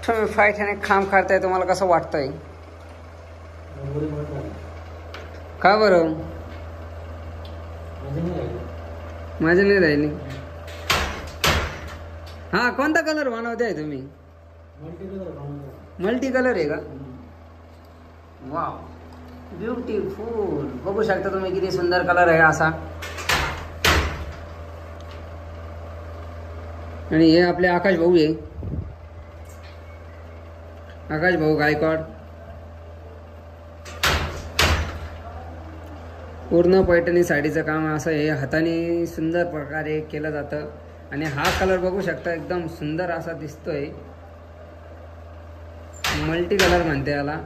तुम्ही फायट्याने काम करताय, तुम्हाला कसं वाटतंय? का बरं? माझी नाही राहिली. हा, कोणता कलर बनवते आहे तुम्ही? मल्टी कलर आहे का? Wow, beautiful. बघू शकता तुम्ही किती सुंदर कलर आहे असा. आणि हे आपले आकाश भाऊ आहे, आकाश भाऊ गायकवाड. पूर्ण पैठणी साडीचं काम असं हे हाताने सुंदर प्रकारे केलं जातं. आणि हा कलर बघू शकता, एकदम सुंदर असा दिसतोय. मल्टी कलर म्हणते याला.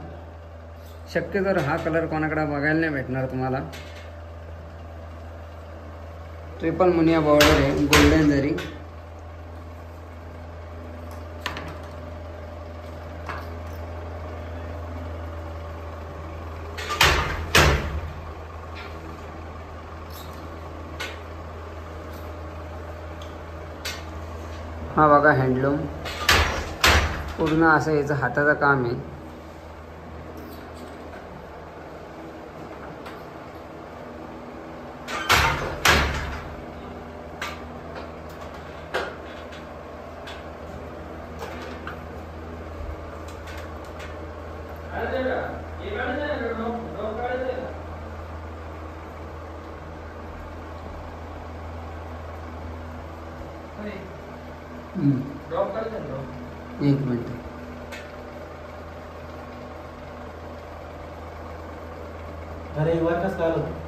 शक्यतो हा कलर कोणाकडे बघायला नाही भेटणार तुम्हाला. ट्रिपल मुनिया बॉर्डर आहे, गोल्डन जरी. हा बघा हँडलूम, पूर्ण असं याचं हाताचं काम आहे. एक मिनट. अरे वर कसं आलं?